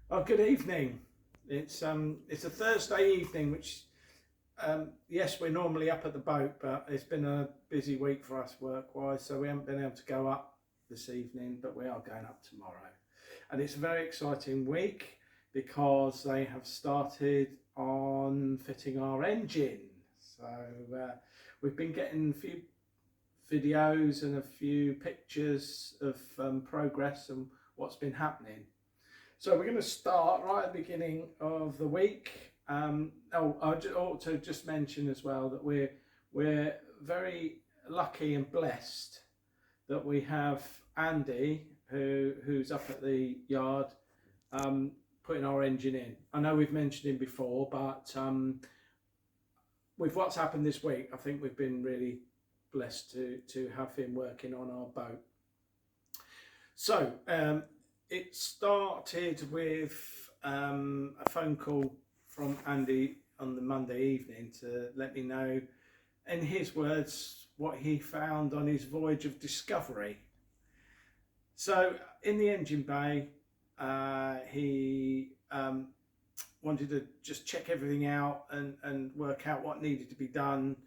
Oh, good evening. It's a Thursday evening, which yes, we're normally up at the boat, but it's been a busy week for us work-wise, so we haven't been able to go up this evening, but we are going up tomorrow. And it's a very exciting week because they have started on fitting our engine. So we've been getting a few videos and a few pictures of progress and what's been happening. So we're going to start right at the beginning of the week. I ought to just mention as well that we're very lucky and blessed that we have Andy who's up at the yard putting our engine in. I know we've mentioned him before, but with what's happened this week, I think we've been really blessed to have him working on our boat. So it started with a phone call from Andy on the Monday evening to let me know, in his words, what he found on his voyage of discovery. So in the engine bay, he wanted to just check everything out and work out what needed to be done,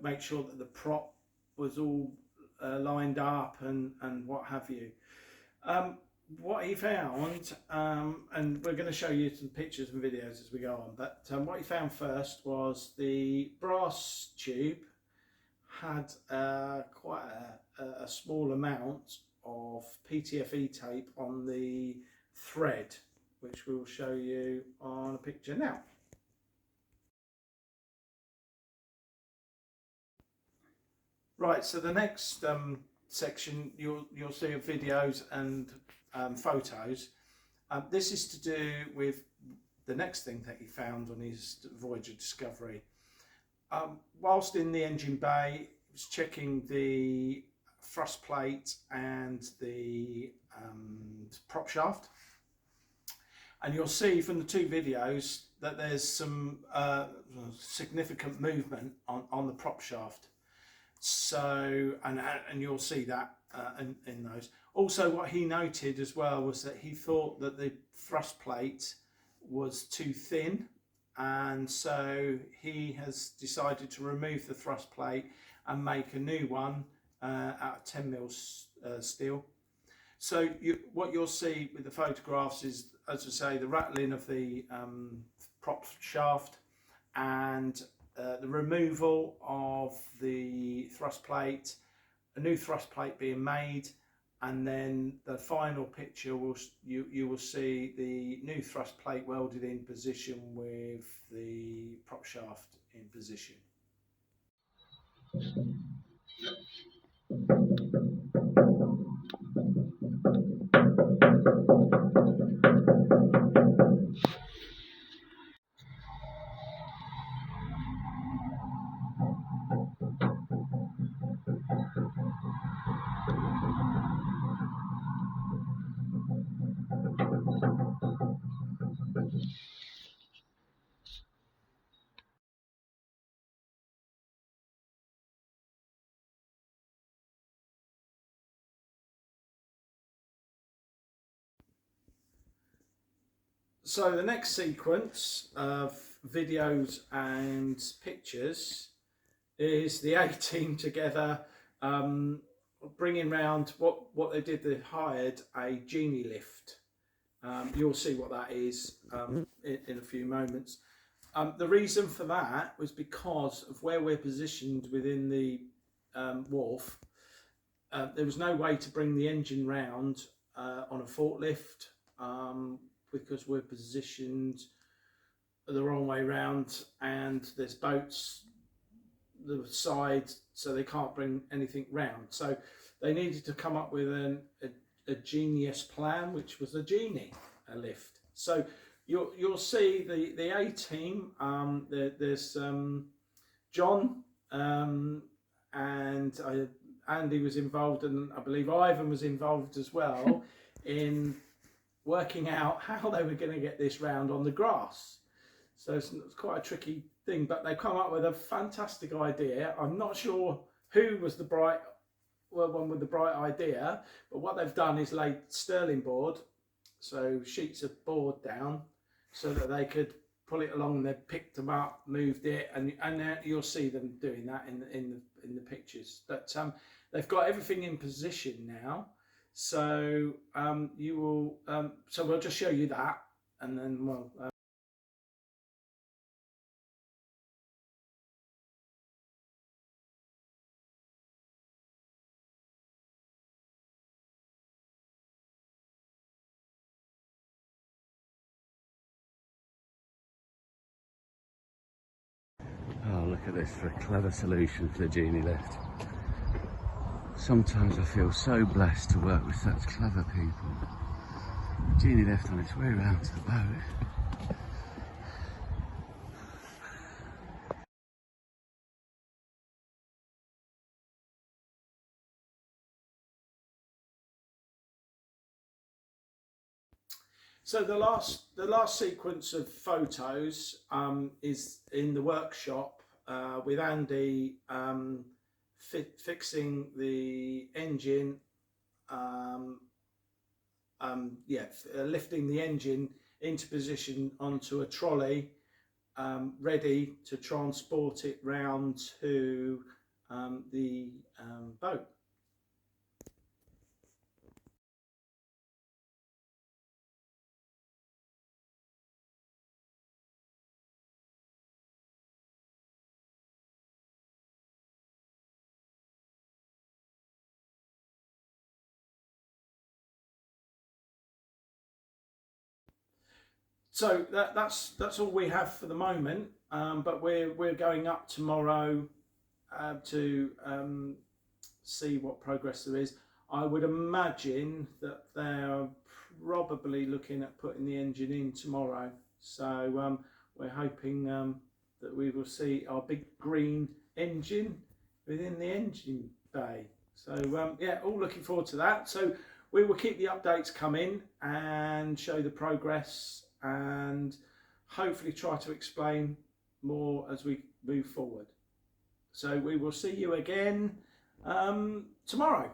make sure that the prop was all lined up and what have you. What he found, and we're going to show you some pictures and videos as we go on, but what he found first was the brass tube had quite a small amount of PTFE tape on the thread, which we'll show you on a picture now. Right, so the next section you'll see of videos and photos. This is to do with the next thing that he found on his voyage of discovery. Whilst in the engine bay, he was checking the thrust plate and the prop shaft, and you'll see from the two videos that there's some significant movement on the prop shaft. So and you'll see that in those. Also, what he noted as well was that he thought that the thrust plate was too thin, and so he has decided to remove the thrust plate and make a new one out of 10mm steel. So what you'll see with the photographs is, as I say, the rattling of the prop shaft and the removal of the thrust plate, a new thrust plate being made, and then the final picture you will see the new thrust plate welded in position with the prop shaft in position. So the next sequence of videos and pictures is the A-team together, bringing round what they did. They hired a genie lift. You'll see what that is in a few moments. The reason for that was because of where we're positioned within the wharf. There was no way to bring the engine round on a forklift because we're positioned the wrong way round, and there's boats the side, so they can't bring anything round. So they needed to come up with a genius plan, which was a genie lift. So you'll see the A-team. There's John and Andy was involved, and I believe Ivan was involved as well in working out how they were going to get this round on the grass. So it's quite a tricky thing, but they come up with a fantastic idea. I'm not sure who was the one with the bright idea, but what they've done is laid sterling board so sheets of board down, so that they could pull it along. They picked them up, moved it, and you'll see them doing that in the pictures. But they've got everything in position now, so you will. So we'll just show you that, and then we'll. Oh, look at this for a clever solution for the genie lift. Sometimes I feel so blessed to work with such clever people. The genie lift on its way around to the boat. So the last sequence of photos is in the workshop with Andy fixing the engine, lifting the engine into position onto a trolley, ready to transport it round to the boat. So that's all we have for the moment. But we're going up tomorrow to see what progress there is. I would imagine that they're probably looking at putting the engine in tomorrow. So we're hoping that we will see our big green engine within the engine bay. So yeah, all looking forward to that. So we will keep the updates coming and show the progress, and hopefully try to explain more as we move forward. So we will see you again tomorrow.